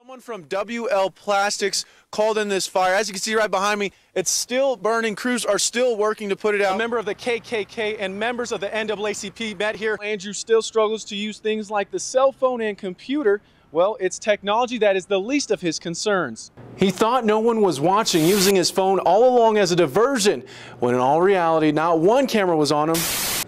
Someone from WL Plastics called in this fire. As you can see right behind me, it's still burning. Crews are still working to put it out. A member of the KKK and members of the NAACP met here. Andrew still struggles to use things like the cell phone and computer. Well, it's technology that is the least of his concerns. He thought no one was watching, using his phone all along as a diversion, when in all reality, not one camera was on him,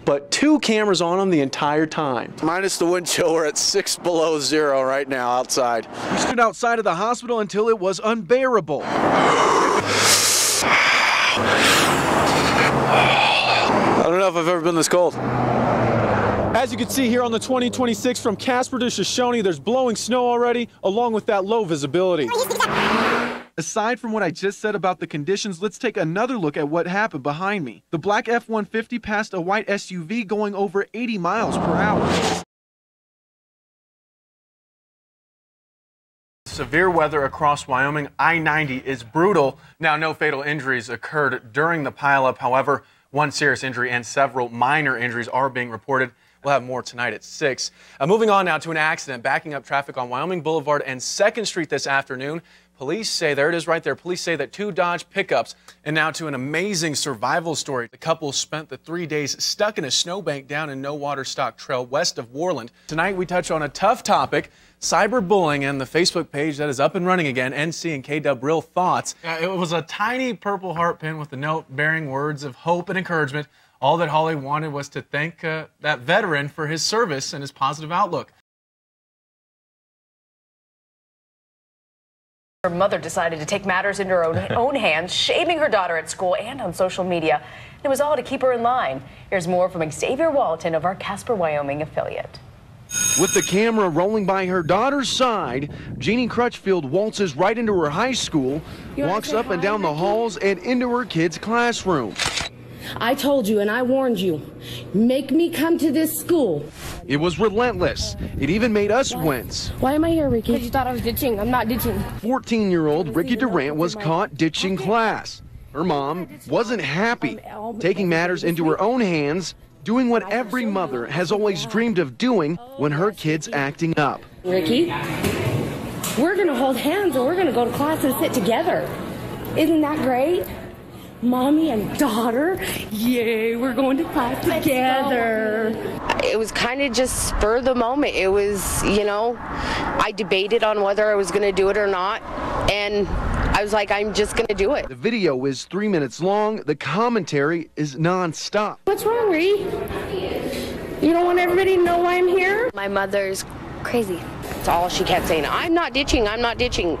but 2 cameras on him the entire time. Minus the wind chill, we're at 6 below 0 right now outside. We stood outside of the hospital until it was unbearable. I don't know if I've ever been this cold. As you can see here on the 2026 from Casper to Shoshone, there's blowing snow already, along with that low visibility. Aside from what I just said about the conditions, let's take another look at what happened behind me. The black F-150 passed a white SUV going over 80 miles per hour. Severe weather across Wyoming. I-90 is brutal. Now, no fatal injuries occurred during the pileup. However, one serious injury and several minor injuries are being reported. We'll have more tonight at 6. Moving on now to an accident backing up traffic on Wyoming Boulevard and 2nd Street this afternoon. Police say, there it is right there, police say that 2 Dodge pickups. And now to an amazing survival story. The couple spent the 3 days stuck in a snowbank down in No Water Stock Trail west of Worland. Tonight we touch on a tough topic, cyberbullying, and the Facebook page that is up and running again, NC and KW Real Thoughts. It was a tiny purple heart pin with a note bearing words of hope and encouragement. All that Holly wanted was to thank that veteran for his service and his positive outlook. Her mother decided to take matters into her own hands, shaming her daughter at school and on social media. And it was all to keep her in line. Here's more from Xavier Walton of our Casper, Wyoming affiliate. With the camera rolling by her daughter's side, Jeannie Crutchfield waltzes right into her high school, walks up and down the halls and into her kid's classroom. I told you and I warned you, make me come to this school. It was relentless. It even made us wince. Why am I here, Ricky? Because you thought I was ditching. I'm not ditching. 14-year-old Ricky Durant was caught ditching class. Her mom wasn't happy, taking matters into her own hands, doing what every mother has always dreamed of doing when her kid's acting up. Ricky, we're going to hold hands and we're going to go to class and sit together. Isn't that great? Mommy and daughter, yay, we're going to class together. It was kind of just spur of the moment. It was, you know, I debated on whether I was going to do it or not, and I was like, I'm just going to do it. The video is 3 minutes long. The commentary is non-stop. What's wrong, Ree? You don't want everybody to know why I'm here? My mother's crazy. That's all she kept saying. I'm not ditching, I'm not ditching.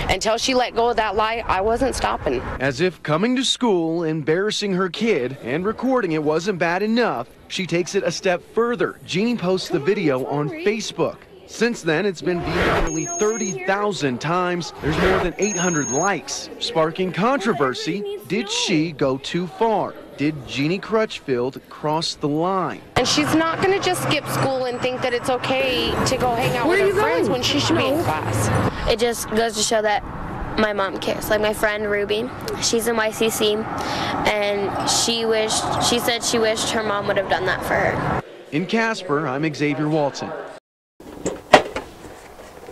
Until she let go of that lie, I wasn't stopping. As if coming to school, embarrassing her kid, and recording it wasn't bad enough, she takes it a step further. Jeannie posts the video on Facebook. Since then, it's been viewed nearly 30,000 times. There's more than 800 likes, sparking controversy. Did she go too far? Did Jeannie Crutchfield cross the line? And she's not going to just skip school and think that it's okay to go hang out with her friends when she should be in class. It just goes to show that my mom cares. Like my friend Ruby, she's in YCC, and she said she wished her mom would have done that for her. In Casper, I'm Xavier Walton.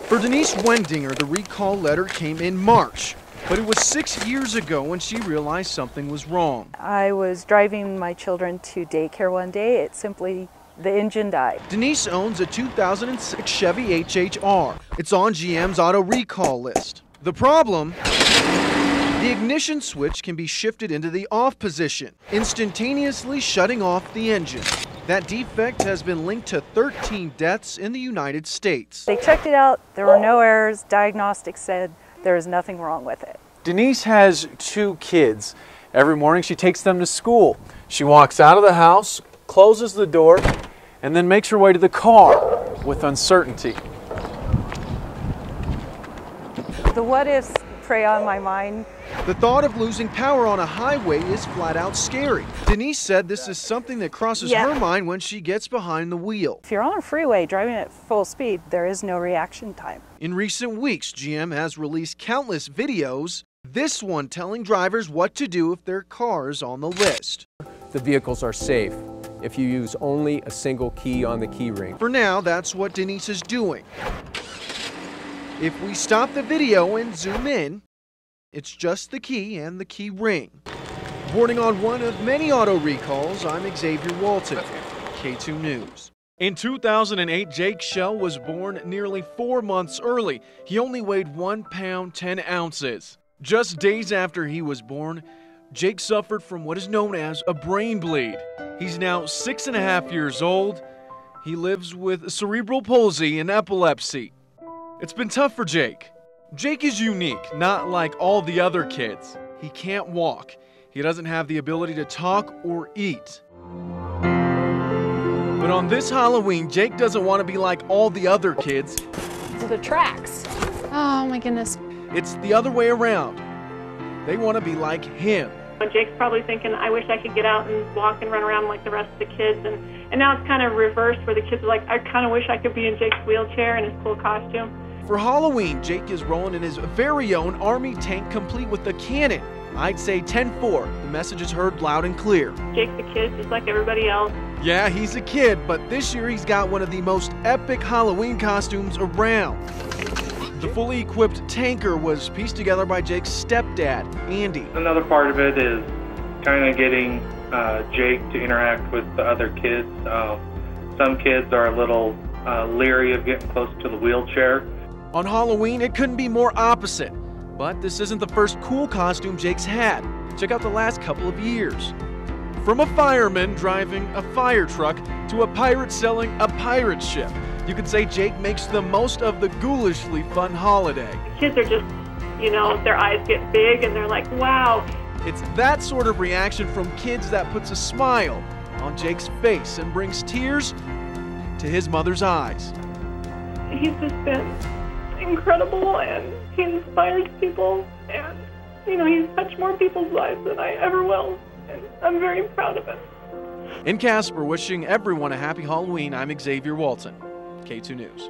For Denise Wendinger, the recall letter came in March. But it was 6 years ago when she realized something was wrong. I was driving my children to daycare one day. The engine died. Denise owns a 2006 Chevy HHR. It's on GM's auto recall list. The problem? The ignition switch can be shifted into the off position, instantaneously shutting off the engine. That defect has been linked to 13 deaths in the United States. They checked it out. There were no errors. Diagnostics said there is nothing wrong with it. Denise has 2 kids. Every morning she takes them to school. She walks out of the house, closes the door, and then makes her way to the car with uncertainty. The what ifs prey on my mind. The thought of losing power on a highway is flat out scary. Denise said this is something that crosses her mind when she gets behind the wheel. If you're on a freeway driving at full speed, there is no reaction time. In recent weeks, GM has released countless videos, this one telling drivers what to do if their car is on the list. The vehicles are safe if you use only a single key on the key ring. For now, that's what Denise is doing. If we stop the video and zoom in, it's just the key and the key ring. Reporting on one of many auto recalls, I'm Xavier Walton, K2 News. In 2008, Jake Shell was born nearly 4 months early. He only weighed 1 pound 10 ounces. Just days after he was born, Jake suffered from what is known as a brain bleed. He's now 6.5 years old. He lives with cerebral palsy and epilepsy. It's been tough for Jake. Jake is unique, not like all the other kids. He can't walk. He doesn't have the ability to talk or eat. But on this Halloween, Jake doesn't want to be like all the other kids. To the tracks. Oh my goodness. It's the other way around. They want to be like him. Jake's probably thinking, I wish I could get out and walk and run around like the rest of the kids. And now it's kind of reversed where the kids are like, I kind of wish I could be in Jake's wheelchair and his cool costume. For Halloween, Jake is rolling in his very own army tank complete with a cannon. I'd say 10-4. The message is heard loud and clear. Jake's a kid just like everybody else. Yeah, he's a kid, but this year he's got one of the most epic Halloween costumes around. The fully equipped tanker was pieced together by Jake's stepdad, Andy. Another part of it is kind of getting Jake to interact with the other kids. Some kids are a little leery of getting close to the wheelchair. On Halloween, it couldn't be more opposite. But this isn't the first cool costume Jake's had. Check out the last couple of years. From a fireman driving a fire truck to a pirate selling a pirate ship, you could say Jake makes the most of the ghoulishly fun holiday. Kids are just, you know, their eyes get big and they're like, wow. It's that sort of reaction from kids that puts a smile on Jake's face and brings tears to his mother's eyes. He's just been incredible and he inspires people and, you know, he's touched more people's lives than I ever will. And I'm very proud of it. In Casper, wishing everyone a happy Halloween, I'm Xavier Walton, K2 News.